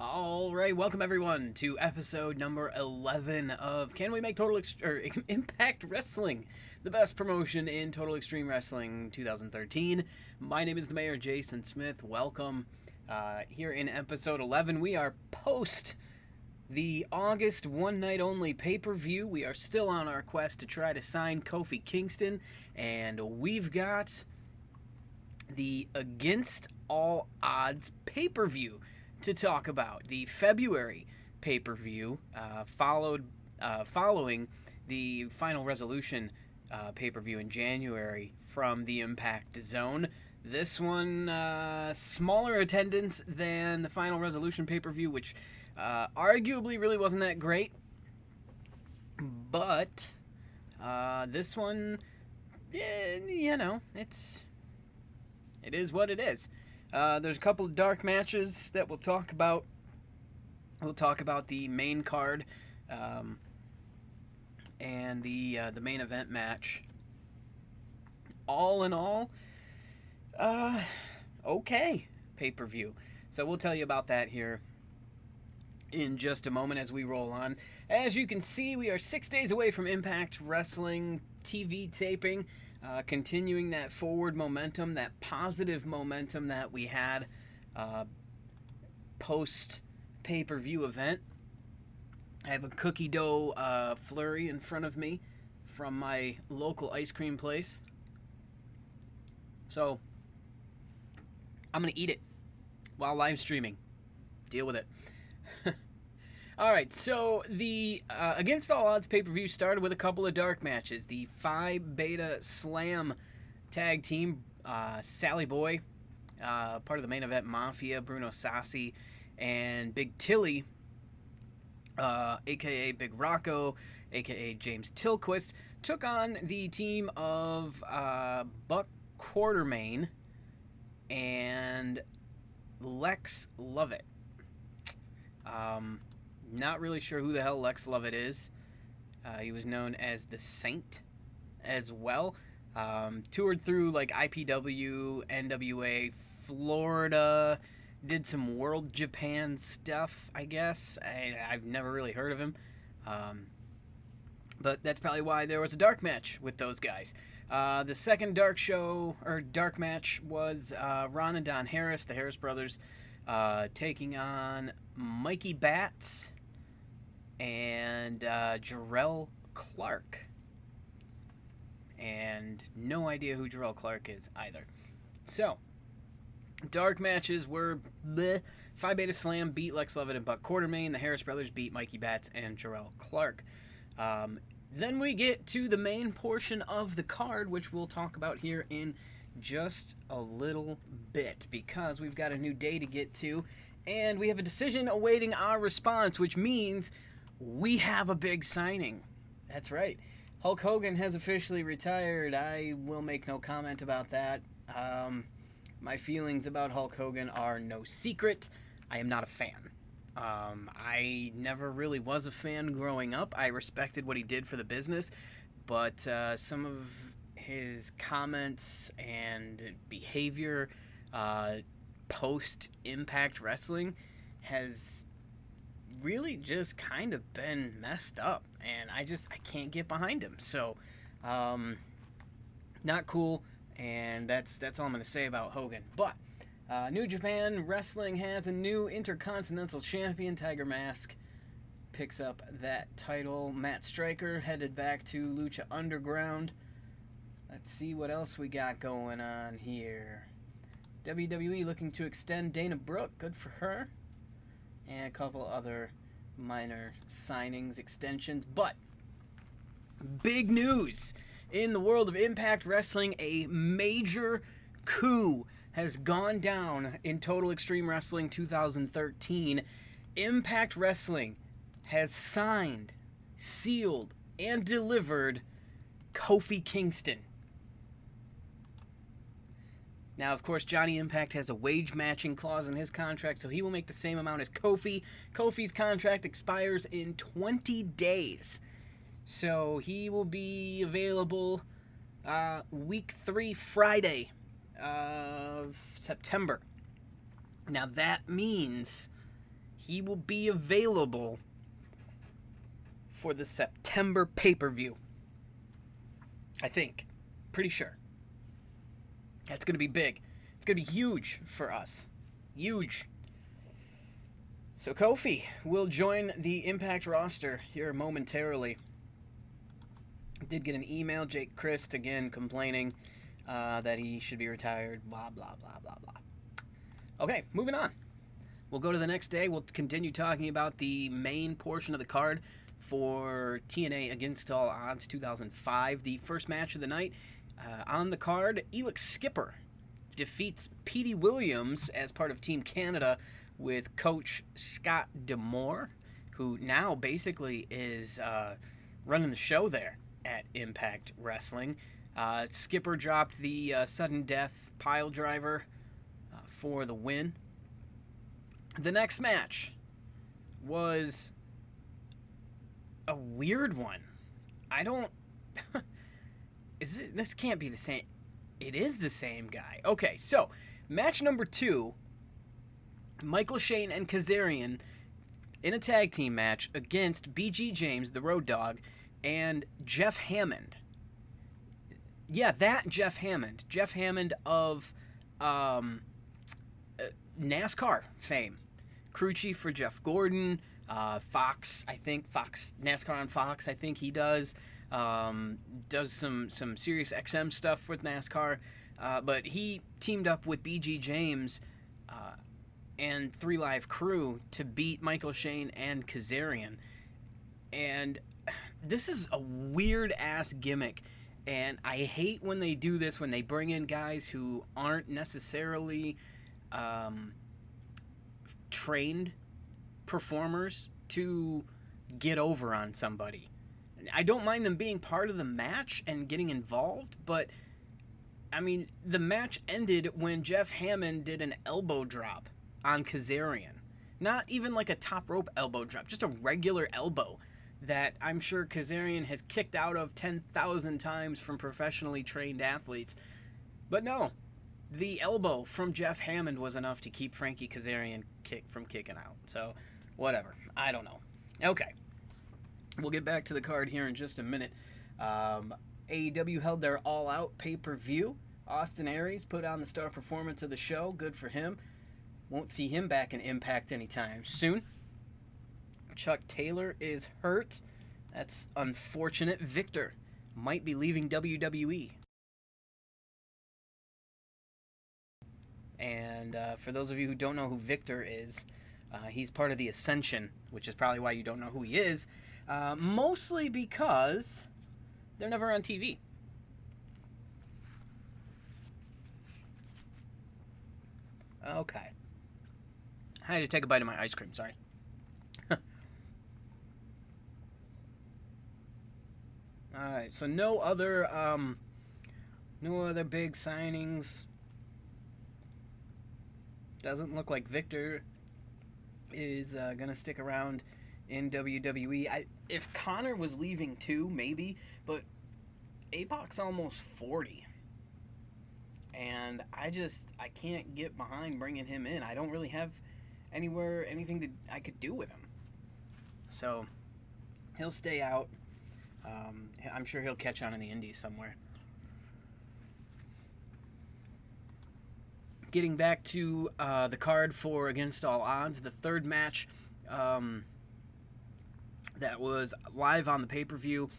All right, welcome everyone to episode number 11 of Can We Make Impact Wrestling, the best promotion in Total Extreme Wrestling 2013. My name is the Mayor, Jason Smith. Welcome. Here in episode 11, we are post the August one night only pay-per-view. We are still on our quest to try to sign Kofi Kingston, and we've got the Against All Odds pay-per-view to talk about. The February pay-per-view following the Final Resolution pay-per-view in January from the Impact Zone. This one, smaller attendance than the Final Resolution pay-per-view, which arguably really wasn't that great. But this one, it is what it is. There's a couple of dark matches that we'll talk about. We'll talk about the main card and the main event match. All in all, okay pay-per-view. So we'll tell you about that here in just a moment as we roll on. As you can see, we are 6 days away from Impact Wrestling TV taping. Continuing that forward momentum, that positive momentum that we had post pay-per-view event. I have a cookie dough flurry in front of me from my local ice cream place. So, I'm going to eat it while live streaming. Deal with it. Alright, so the Against All Odds pay-per-view started with a couple of dark matches. The Phi Beta Slam tag team, Sally Boy, part of the main event Mafia, Bruno Sassi, and Big Tilly, a.k.a. Big Rocco, a.k.a. James Tilquist, took on the team of Buck Quartermain and Lex Lovett. Not really sure who the hell Lex Lovett is. He was known as the Saint as well. Toured through like IPW, NWA, Florida, did some World Japan stuff, I guess. I've never really heard of him. But that's probably why there was a dark match with those guys. The second dark match was Ron and Don Harris, the Harris brothers, taking on Mikey Batts and Jarrell Clark. And no idea who Jarrell Clark is either. So, dark matches were Phi Beta Slam beat Lex Lovett and Buck Quartermain. The Harris brothers beat Mikey Batts and Jarrell Clark. Then we get to the main portion of the card, which we'll talk about here in just a little bit, because we've got a new day to get to, and we have a decision awaiting our response, which means we have a big signing. That's right. Hulk Hogan has officially retired. I will make no comment about that. My feelings about Hulk Hogan are no secret. I am not a fan. I never really was a fan growing up. I respected what he did for the business, but some of his comments and behavior post-Impact Wrestling has really just kind of been messed up, and I can't get behind him. So, not cool, and that's all I'm going to say about Hogan. But New Japan Wrestling has a new Intercontinental Champion. Tiger Mask picks up that title. Matt Striker headed back to Lucha Underground. Let's see what else we got going on here. WWE looking to extend Dana Brooke. Good for her. And a couple other minor signings, extensions. But big news in the world of Impact Wrestling. A major coup has gone down in Total Extreme Wrestling 2013. Impact Wrestling has signed, sealed, and delivered Kofi Kingston. Now, of course, Johnny Impact has a wage matching clause in his contract, so he will make the same amount as Kofi. Kofi's contract expires in 20 days. So he will be available week 3 Friday of September. Now that means He will be available for the September pay-per-view. I think. Pretty sure. That's going to be big. It's going to be huge for us. Huge. So Kofi will join the Impact roster here momentarily. Did get an email, Jake Christ, again, complaining that he should be retired, blah, blah, blah, blah, blah. Okay, moving on. We'll go to the next day. We'll continue talking about the main portion of the card for TNA Against All Odds 2005. The first match of the night on the card, Elix Skipper defeats Petey Williams as part of Team Canada with Coach Scott D'Amore, who now basically is running the show there at Impact Wrestling. Skipper dropped the sudden death pile driver for the win. The next match was a weird one. I don't... This can't be the same... It is the same guy. Okay, so, match number 2, Michael Shane and Kazarian in a tag team match against BG James, the Road Dogg, and Jeff Hammond. Yeah, that Jeff Hammond. Jeff Hammond of NASCAR fame. Crew chief for Jeff Gordon, Fox, I think, NASCAR on Fox, I think he does. Does some Sirius XM stuff with NASCAR. But he teamed up with BG James and 3 Live Crew to beat Michael Shane and Kazarian. And this is a weird-ass gimmick. And I hate when they do this, when they bring in guys who aren't necessarily trained performers to get over on somebody. I don't mind them being part of the match and getting involved, but, I mean, the match ended when Jeff Hammond did an elbow drop on Kazarian. Not even like a top rope elbow drop, just a regular elbow that I'm sure Kazarian has kicked out of 10,000 times from professionally trained athletes. But no, the elbow from Jeff Hammond was enough to keep Frankie Kazarian from kicking out. So, whatever. I don't know. Okay. We'll get back to the card here in just a minute. AEW held their All Out pay-per-view. Austin Aries put on the star performance of the show. Good for him. Won't see him back in Impact anytime soon. Chuck Taylor is hurt. That's unfortunate. Victor might be leaving WWE. And for those of you who don't know who Victor is, he's part of the Ascension, which is probably why you don't know who he is. Mostly because they're never on TV. Okay. I had to take a bite of my ice cream, sorry. Alright, so no other big signings. Doesn't look like Victor is going to stick around in WWE. If Connor was leaving too, maybe, but APOC's almost 40. And I can't get behind bringing him in. I don't really have anything I could do with him. So, he'll stay out. I'm sure he'll catch on in the indies somewhere. Getting back to the card for Against All Odds, the third match that was live on the pay-per-view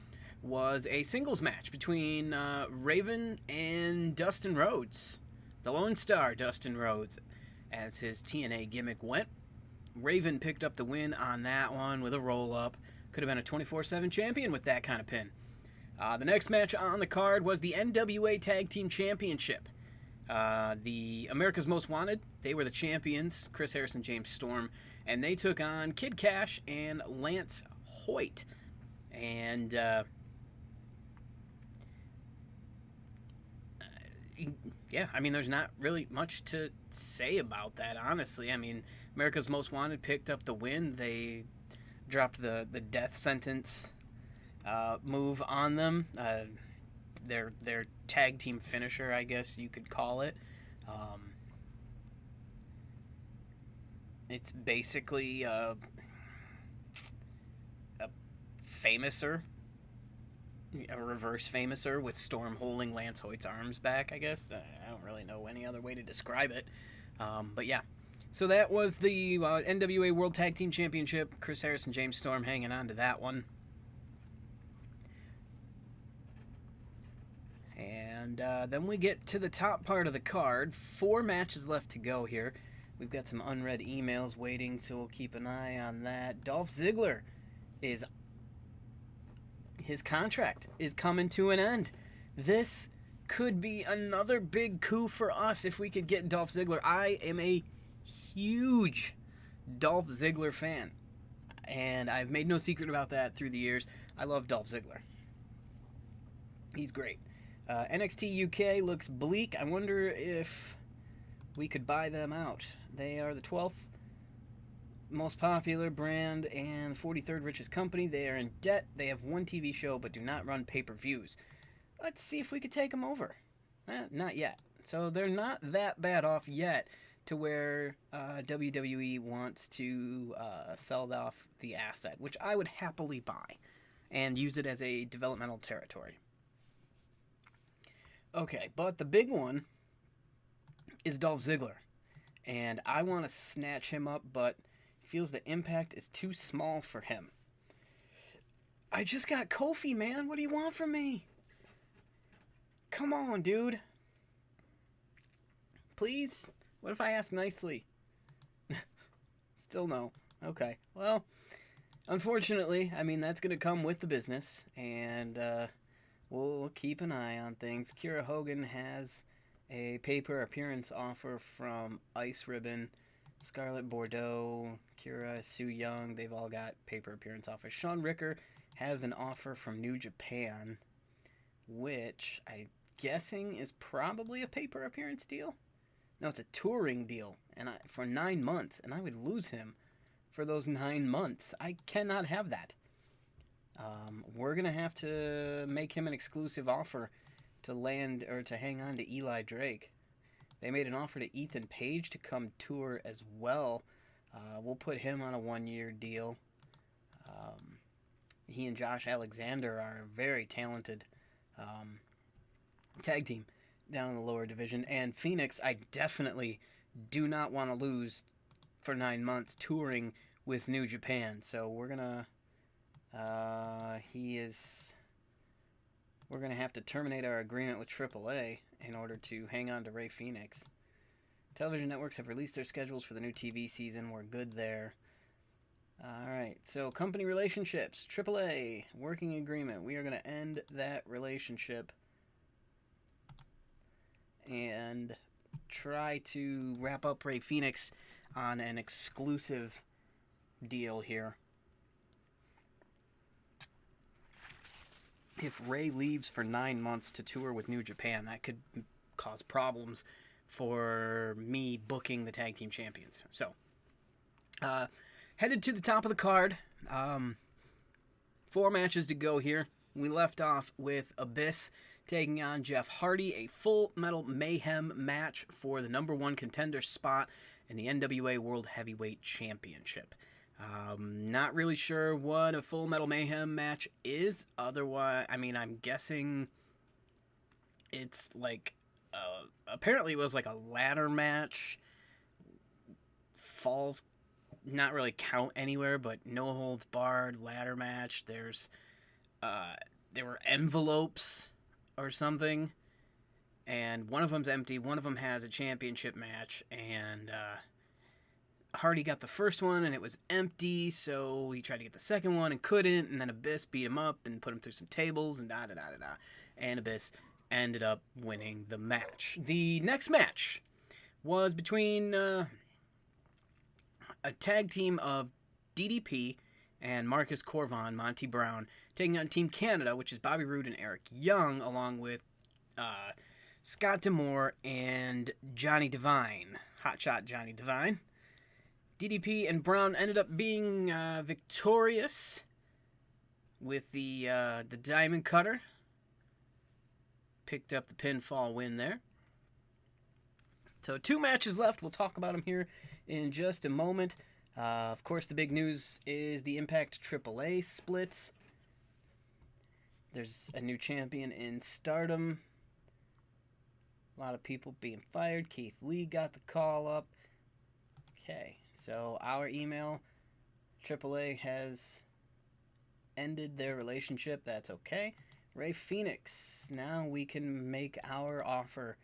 was a singles match between Raven and Dustin Rhodes. The Lone Star, Dustin Rhodes, as his TNA gimmick went. Raven picked up the win on that one with a roll-up. Could have been a 24/7 champion with that kind of pin. The next match on the card was the NWA Tag Team Championship. The America's Most Wanted, they were the champions, Chris Harrison, James Storm, and they took on Kid Cash and Lance Hoyt. And yeah, I mean, there's not really much to say about that, honestly. I mean, America's Most Wanted picked up the win. They dropped the death sentence move on them. Their tag team finisher, I guess you could call it. It's basically a famouser, a reverse famouser with Storm holding Lance Hoyt's arms back, I guess. I don't really know any other way to describe it. But yeah. So that was the NWA World Tag Team Championship. Chris Harris and James Storm hanging on to that one. And then we get to the top part of the card. 4 matches left to go here. We've got some unread emails waiting, so we'll keep an eye on that. Dolph Ziggler his contract is coming to an end. This could be another big coup for us if we could get Dolph Ziggler. I am a huge Dolph Ziggler fan, and I've made no secret about that through the years. I love Dolph Ziggler. He's great. NXT UK looks bleak. I wonder if we could buy them out. They are the 12th most popular brand and 43rd richest company. They are in debt. They have 1 TV show but do not run pay-per-views. Let's see if we could take them over. Not yet. So they're not that bad off yet to where WWE wants to sell off the asset, which I would happily buy and use it as a developmental territory. Okay, but the big one is Dolph Ziggler. And I want to snatch him up, but feels the impact is too small for him. I just got Kofi, man. What do you want from me? Come on, dude. Please? What if I ask nicely? Still no. Okay. Well, unfortunately, I mean, that's going to come with the business, and we'll keep an eye on things. Kiera Hogan has a paper appearance offer from Ice Ribbon, Scarlett Bordeaux, Kira, Su Young. They've all got paper appearance offers. Sean Ricker has an offer from New Japan, which I'm guessing is probably a paper appearance deal. No, it's a touring deal, and for 9 months, and I would lose him for those 9 months. I cannot have that. We're gonna have to make him an exclusive offer to land or to hang on to Eli Drake. They made an offer to Ethan Page to come tour as well. We'll put him on a 1-year deal. He and Josh Alexander are a very talented tag team down in the lower division. And Phoenix, I definitely do not want to lose for 9 months touring with New Japan. So we're gonna we're gonna have to terminate our agreement with AAA in order to hang on to Rey Fenix. Television networks have released their schedules for the new TV season. We're good there. Alright, so company relationships. AAA, working agreement. We are going to end that relationship and try to wrap up Rey Fenix on an exclusive deal here. If Rey leaves for 9 months to tour with New Japan, that could cause problems for me booking the tag team champions. So, headed to the top of the card. 4 matches to go here. We left off with Abyss taking on Jeff Hardy, a Full Metal Mayhem match for the #1 contender spot in the NWA World Heavyweight Championship. Not really sure what a Full Metal Mayhem match is. Otherwise, I mean, I'm guessing it's like, apparently it was like a ladder match. Falls not really count anywhere, but no holds barred ladder match. There were envelopes or something, and one of them's empty. One of them has a championship match, and Hardy got the first one, and it was empty, so he tried to get the second one and couldn't, and then Abyss beat him up and put him through some tables, and da-da-da-da-da, and Abyss ended up winning the match. The next match was between a tag team of DDP and Marcus Corvon, Monty Brown, taking on Team Canada, which is Bobby Roode and Eric Young, along with Scott D'Amore and Johnny Devine, Hotshot Johnny Devine. DDP and Brown ended up being victorious with the Diamond Cutter. Picked up the pinfall win there. So 2 matches left. We'll talk about them here in just a moment. Of course, the big news is the Impact AAA splits. There's a new champion in Stardom. A lot of people being fired. Keith Lee got the call up. Okay, so our email, AAA has ended their relationship. That's okay. Ray Phoenix. Now we can make our offer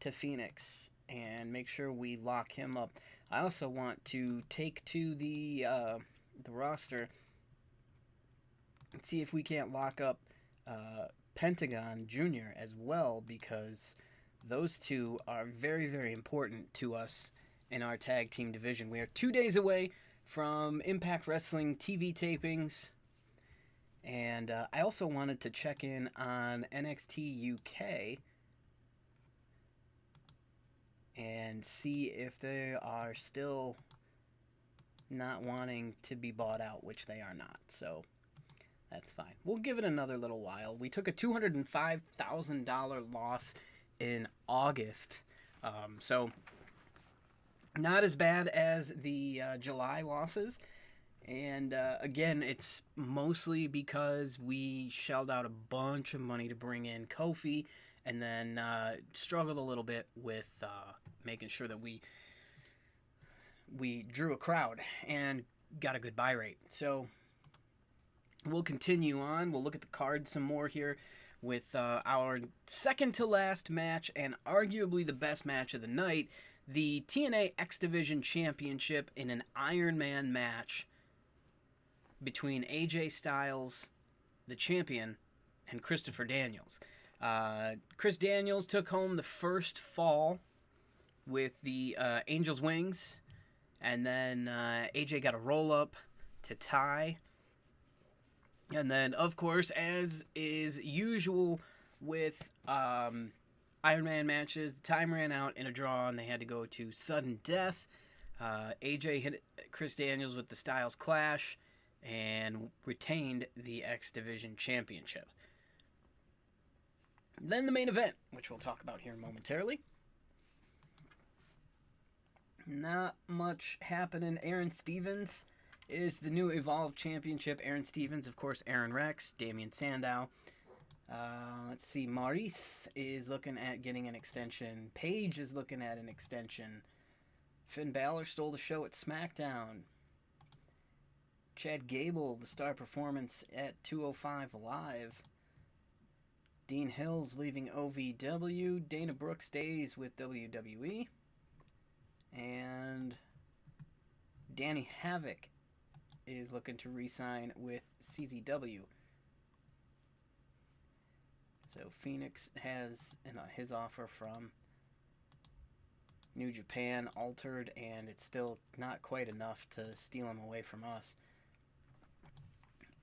to Phoenix and make sure we lock him up. I also want to take to the roster and see if we can't lock up Pentagon Jr. as well, because those two are very, very important to us in our tag team division. We are 2 days away from Impact Wrestling TV tapings, and I also wanted to check in on NXT UK and see if they are still not wanting to be bought out, which they are not, so that's fine. We'll give it another little while. We took a $205,000 loss in August, so not as bad as the July losses, and again, it's mostly because we shelled out a bunch of money to bring in Kofi, and then struggled a little bit with making sure that we drew a crowd and got a good buy rate. So we'll continue on. We'll look at the card some more here with our second to last match and arguably the best match of the night, the TNA X Division Championship in an Iron Man match between AJ Styles, the champion, and Christopher Daniels. Chris Daniels took home the first fall with the Angel's Wings, and then AJ got a roll-up to tie. And then, of course, as is usual with Iron Man matches, the time ran out in a draw, and they had to go to sudden death. AJ hit Chris Daniels with the Styles Clash and retained the X Division Championship. Then the main event, which we'll talk about here momentarily. Not much happening. Aaron Stevens is the new Evolve Championship. Aaron Stevens, of course, Aaron Rex, Damian Sandow. Let's see, Maurice is looking at getting an extension. Paige is looking at an extension. Finn Balor stole the show at SmackDown. Chad Gable, the star performance at 205 Live. Dean Hill's leaving OVW. Dana Brooke stays with WWE. And Danny Havoc is looking to re-sign with CZW. So Phoenix has his offer from New Japan altered, and it's still not quite enough to steal him away from us.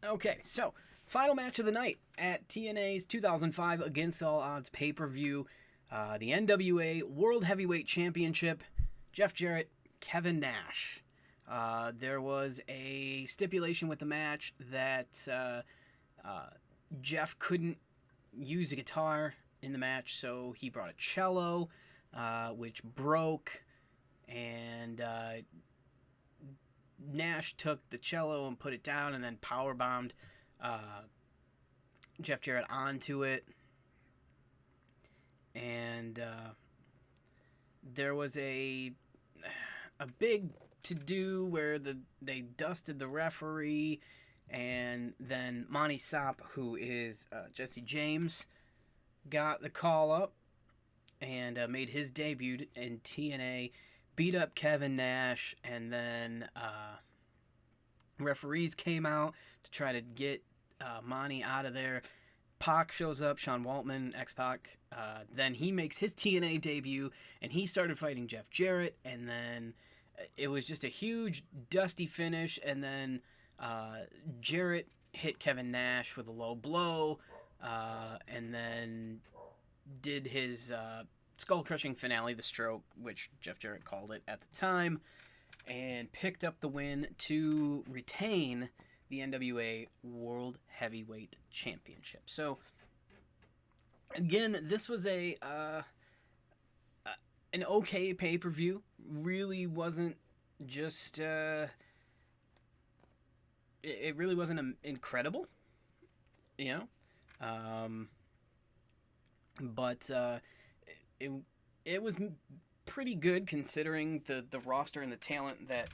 Okay, so final match of the night at TNA's 2005 Against All Odds pay-per-view. The NWA World Heavyweight Championship. Jeff Jarrett, Kevin Nash. There was a stipulation with the match that Jeff couldn't use a guitar in the match, so he brought a cello, which broke, and Nash took the cello and put it down and then powerbombed Jeff Jarrett onto it. And there was a big to-do where they dusted the referee, and then Monty Sop, who is Jesse James, got the call up and made his debut in TNA, beat up Kevin Nash, and then referees came out to try to get Monty out of there. Pac shows up, Sean Waltman, X-Pac. Then he makes his TNA debut, and he started fighting Jeff Jarrett, and then it was just a huge, dusty finish, and then Jarrett hit Kevin Nash with a low blow, and then did his skull-crushing finale, the stroke, which Jeff Jarrett called it at the time, and picked up the win to retain the NWA World Heavyweight Championship. So, again, this was a an okay pay-per-view. Really wasn't just it really wasn't incredible, you know. Um, but it it was pretty good considering the roster and the talent that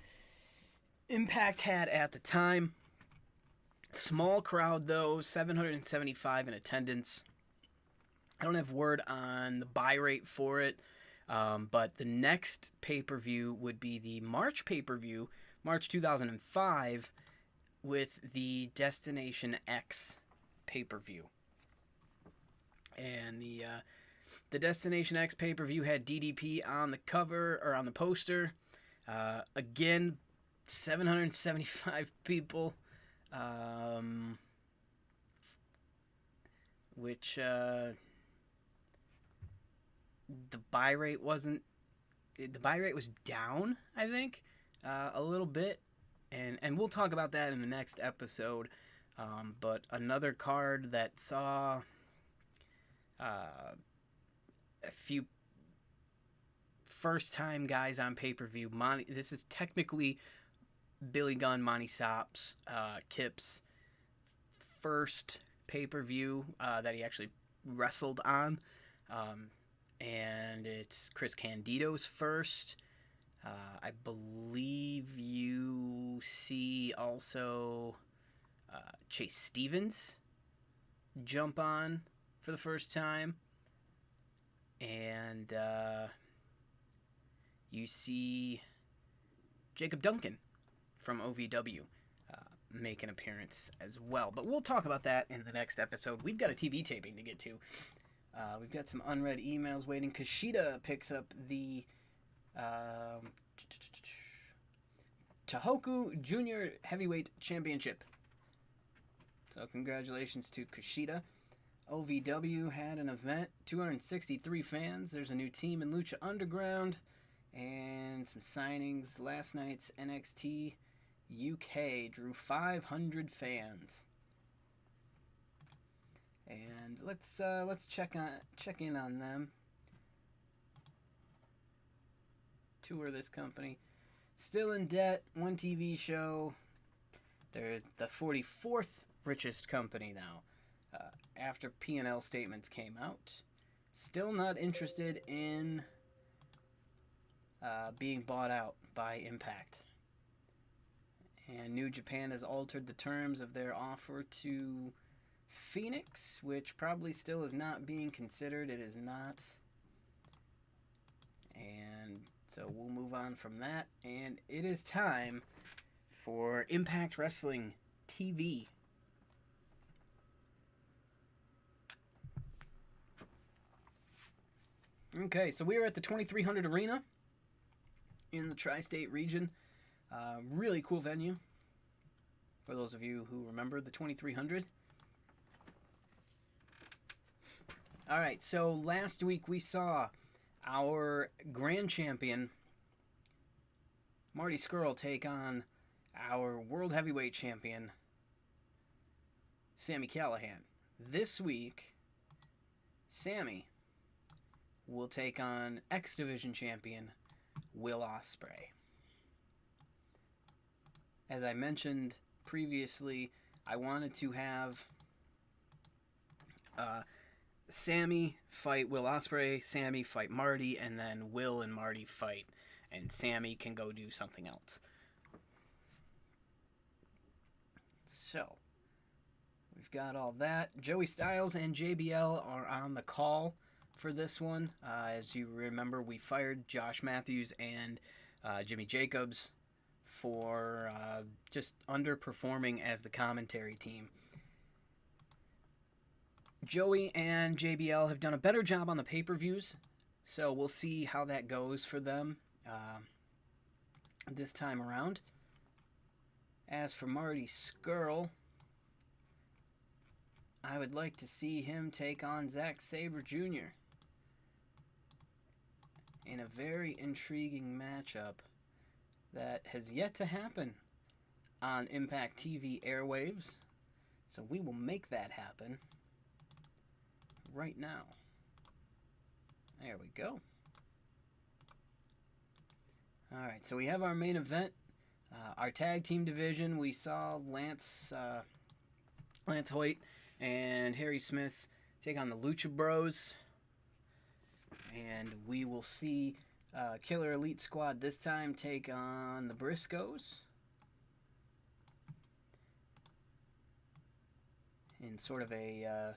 Impact had at the time. Small crowd though, 775 in attendance. I don't have word on the buy rate for it, but the next pay per view would be the March pay per view, March 2005, with the Destination X pay per view. And the Destination X pay per view had DDP on the cover or on the poster. Again, 775 people, which the buy rate wasn't. The buy rate was down, I think, a little bit, and we'll talk about that in the next episode. But another card that saw a few first-time guys on pay-per-view. This is technically Billy Gunn, Monty Sops, Kip's first pay-per-view that he actually wrestled on. And it's Chris Candido's first. I believe you see also Chase Stevens jump on for the first time. And you see Jacob Duncan from OVW make an appearance as well. But we'll talk about that in the next episode. We've got a TV taping to get to. We've got some unread emails waiting. Kushida picks up the Tohoku Junior Heavyweight Championship. So congratulations to Kushida. OVW had an event, 263 fans. There's a new team in Lucha Underground and some signings. Last night's NXT UK drew 500 fans. And let's check in on them. Tour this company. Still in debt, one TV show. They're the 44th richest company now. After P&L statements came out. Still not interested in being bought out by Impact. And New Japan has altered the terms of their offer to Phoenix, which probably still is not being considered. It is not. And so we'll move on from that. And it is time for Impact Wrestling TV. Okay, so we are at the 2300 Arena in the tri-state region. Really cool venue. For those of you who remember the 2300. All right, so last week we saw our grand champion, Marty Scurll, take on our world heavyweight champion, Sami Callihan. This week, Sami will take on X Division champion, Will Ospreay. As I mentioned previously, I wanted to have Sami fight Will Ospreay, Sami fight Marty, and then Will and Marty fight, and Sami can go do something else. So, we've got all that. Joey Styles and JBL are on the call for this one. As you remember, we fired Josh Matthews and Jimmy Jacobs for just underperforming as the commentary team. Joey and JBL have done a better job on the pay-per-views, so we'll see how that goes for them this time around. As for Marty Scurll, I would like to see him take on Zack Sabre Jr. in a very intriguing matchup that has yet to happen on Impact TV airwaves. So we will make that happen right now. There we go. All right, so we have our main event. Our tag team division, we saw Lance Hoyt and Harry Smith take on the Lucha Bros. And we will see Killer Elite Squad this time take on the Briscoes. In sort of a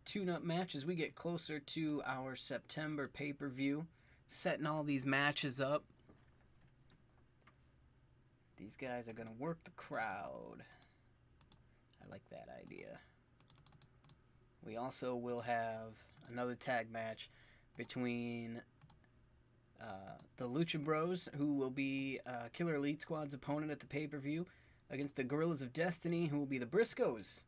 tune-up match as we get closer to our September pay-per-view. Setting all these matches up. These guys are going to work the crowd. I like that idea. We also will have another tag match between the Lucha Bros, who will be Killer Elite Squad's opponent at the pay-per-view, against the Gorillas of Destiny, who will be the Briscoes'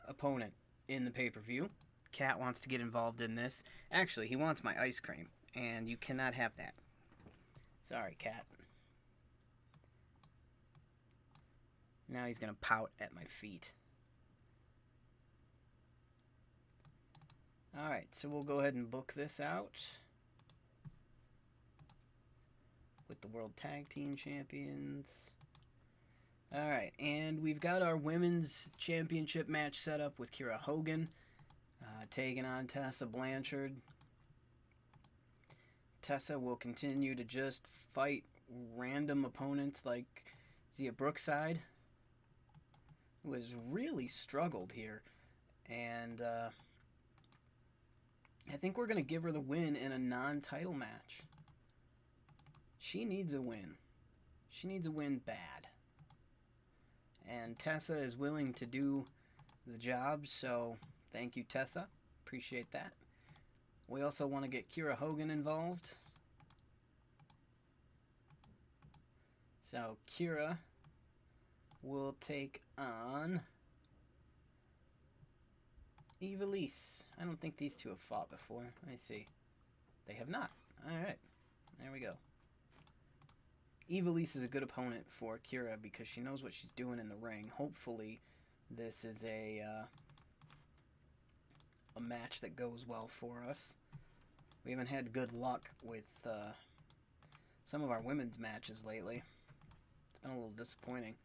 opponent in the pay-per-view. Cat wants to get involved in this. Actually, he wants my ice cream, and you cannot have that. Sorry, Cat. Now he's going to pout at my feet. Alright, so we'll go ahead and book this out with the World Tag Team Champions. Alright, and we've got our Women's Championship match set up with Kiera Hogan taking on Tessa Blanchard. Tessa will continue to just fight random opponents like Zia Brookside, who has really struggled here. And I think we're going to give her the win in a non-title match. She needs a win. She needs a win bad. And Tessa is willing to do the job, so thank you, Tessa. Appreciate that. We also want to get Kiera Hogan involved. So Kiera will take on Evilise. I don't think these two have fought before. Let me see. They have not. Alright. There we go. Evilise is a good opponent for Kiera because she knows what she's doing in the ring. Hopefully this is a match that goes well for us. We haven't had good luck with some of our women's matches lately. It's been a little disappointing.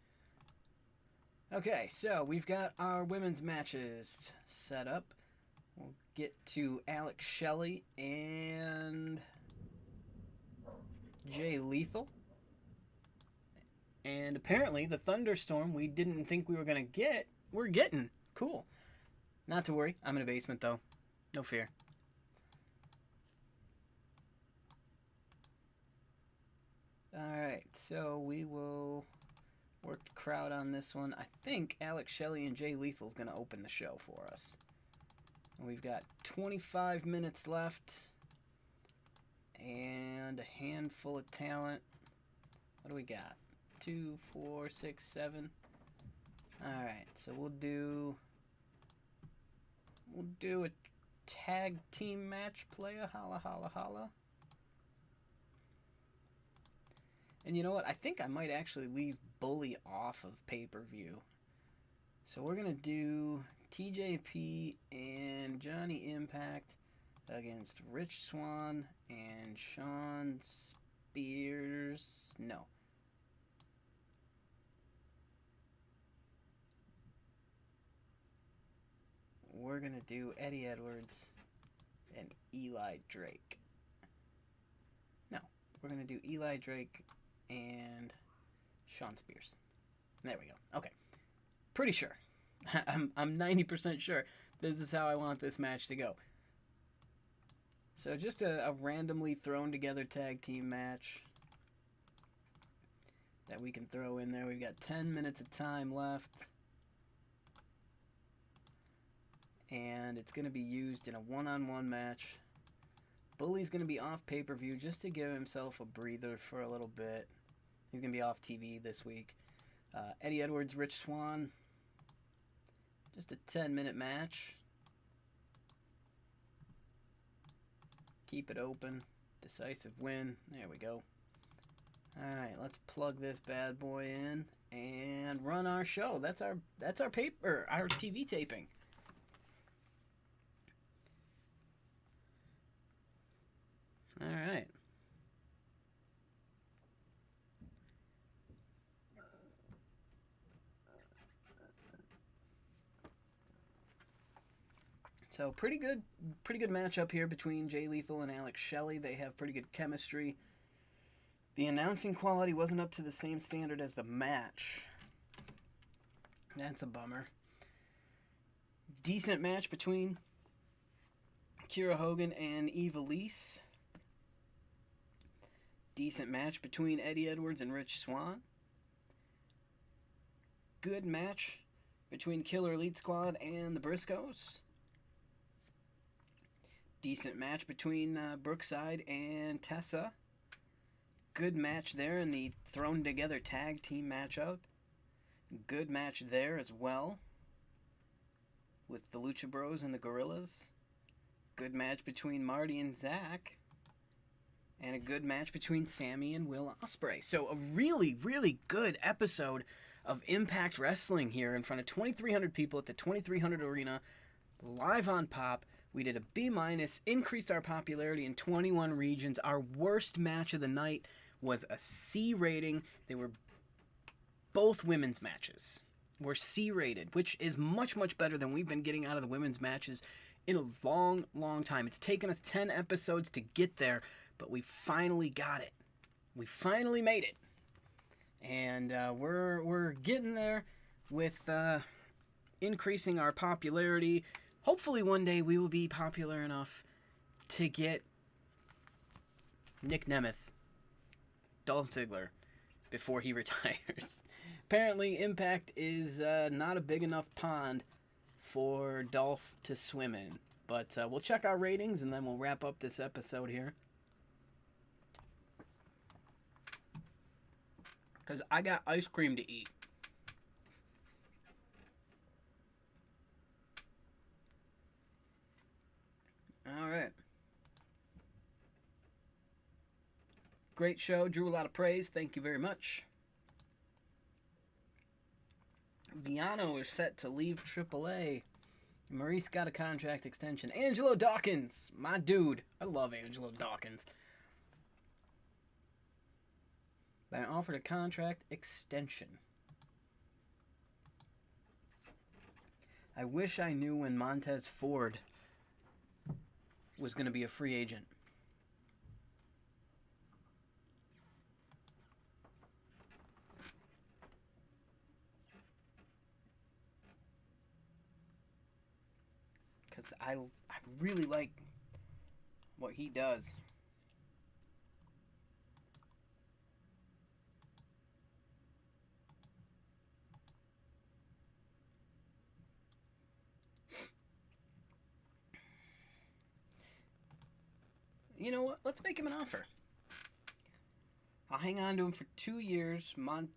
Okay, so we've got our women's matches set up. We'll get to Alex Shelley and Jay Lethal. And apparently the thunderstorm we didn't think we were going to get, we're getting. Cool. Not to worry. I'm in a basement, though. No fear. Alright, so we will work the crowd on this one. I think Alex Shelley and Jay Lethal is going to open the show for us. And we've got 25 minutes left. And a handful of talent. What do we got? 2, 4, 6, 7. Alright, so we'll do a tag team match, playa. Holla, holla, holla. And you know what? I think I might actually leave Bully off of pay-per-view. So we're going to do TJP and Johnny Impact against Rich Swann and Sean Spears. No. We're going to do Eddie Edwards and Eli Drake. No. We're going to do Eli Drake and Sean Spears. There we go. Okay. Pretty sure. I'm 90% sure this is how I want this match to go. So just a randomly thrown together tag team match that we can throw in there. We've got 10 minutes of time left. And it's going to be used in a one-on-one match. Bully's going to be off pay-per-view just to give himself a breather for a little bit. He's going to be off TV this week. Eddie Edwards, Rich Swann. Just a 10-minute match. Keep it open. Decisive win. There we go. Alright, let's plug this bad boy in and run our show. That's our TV taping. Alright. So pretty good matchup here between Jay Lethal and Alex Shelley. They have pretty good chemistry. The announcing quality wasn't up to the same standard as the match. That's a bummer. Decent match between Kiera Hogan and Eva Lise. Decent match between Eddie Edwards and Rich Swann. Good match between Killer Elite Squad and the Briscoes. Decent match between Brookside and Tessa. Good match there in the thrown together tag team matchup. Good match there as well with the Lucha Bros and the Gorillas. Good match between Marty and Zach. And a good match between Sammy and Will Ospreay. So a really, really good episode of Impact Wrestling here in front of 2,300 people at the 2,300 Arena, live on Pop. We did a B-, increased our popularity in 21 regions. Our worst match of the night was a C rating. They were both women's matches. Were C rated, which is much, much better than we've been getting out of the women's matches in a long, long time. It's taken us 10 episodes to get there, but we finally got it. We finally made it. And we're getting there with increasing our popularity. Hopefully one day we will be popular enough to get Nick Nemeth, Dolph Ziggler, before he retires. Apparently Impact is not a big enough pond for Dolph to swim in. But we'll check our ratings and then we'll wrap up this episode here. Because I got ice cream to eat. Alright. Great show. Drew a lot of praise. Thank you very much. Viano is set to leave AAA. Maurice got a contract extension. Angelo Dawkins, my dude. I love Angelo Dawkins. They offered a contract extension. I wish I knew when Montez Ford was going to be a free agent. Because I really like what he does. You know what? Let's make him an offer. I'll hang on to him for 2 years. Montez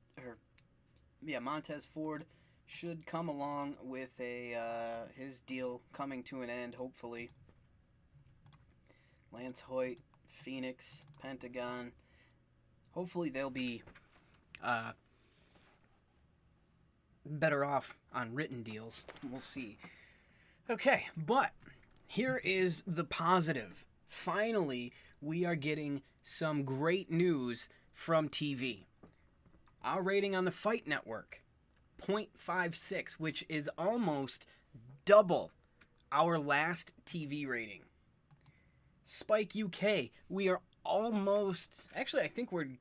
Ford should come along with his deal coming to an end, hopefully. Lance Hoyt, Phoenix, Pentagon. Hopefully they'll be better off on written deals. We'll see. Okay, but here is the positive. Finally, we are getting some great news from TV. Our rating on the Fight Network, 0.56, which is almost double our last TV rating. Spike UK, we are almost, actually I think we're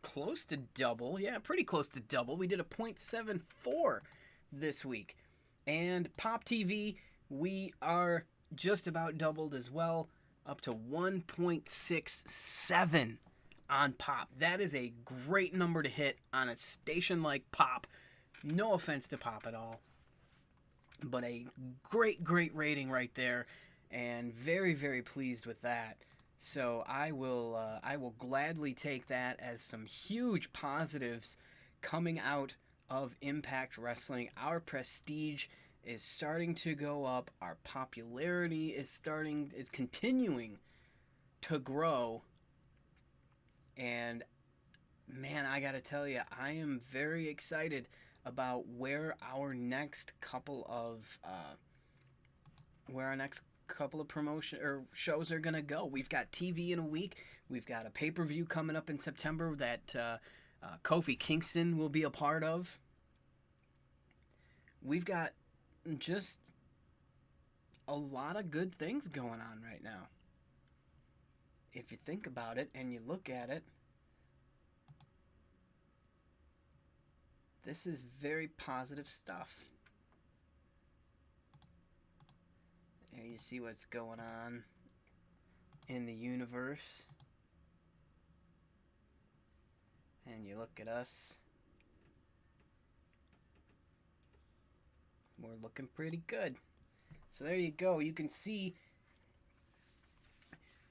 close to double. Yeah, pretty close to double. We did a 0.74 this week. And Pop TV, we are just about doubled as well, up to 1.67 on Pop. That is a great number to hit on a station like Pop. No offense to Pop at all, but a great, great rating right there, and very, very pleased with that. So I will gladly take that as some huge positives coming out of Impact Wrestling. Our prestige is starting to go up. Our popularity is continuing to grow. And man, I gotta tell you, I am very excited about where our next couple of promotion or shows are gonna go. We've got TV in a week. We've got a pay-per-view coming up in September that Kofi Kingston will be a part of. We've got just a lot of good things going on right now. If you think about it and you look at it, this is very positive stuff. There you see what's going on in the universe. And you look at us. We're looking pretty good. So there you go. You can see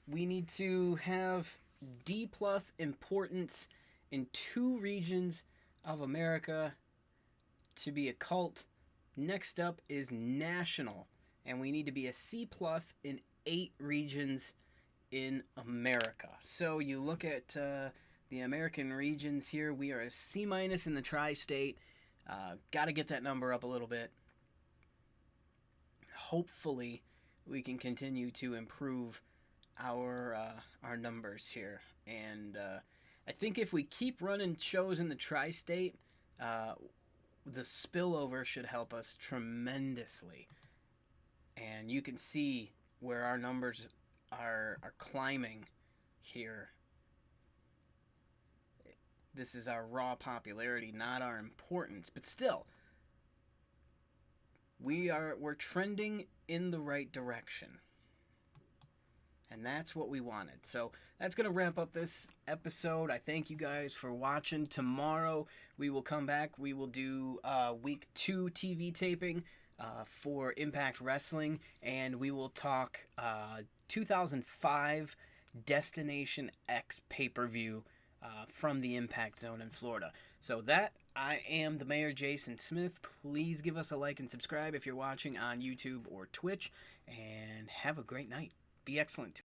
we need to have D+ importance in 2 regions of America to be a cult. Next up is national, and we need to be a C+ in 8 regions in America. So you look at the American regions here. We are a C- in the tri-state. Got to get that number up a little bit. Hopefully, we can continue to improve our numbers here. And I think if we keep running shows in the tri-state, the spillover should help us tremendously. And you can see where our numbers are climbing here. This is our raw popularity, not our importance, but still, we're trending in the right direction. And that's what we wanted. So that's going to wrap up this episode. I thank you guys for watching. Tomorrow we will come back. We will do week 2 TV taping for Impact Wrestling. And we will talk 2005 Destination X pay-per-view from the Impact Zone in Florida. So I am the Mayor Jason Smith. Please give us a like and subscribe if you're watching on YouTube or Twitch. And have a great night. Be excellent.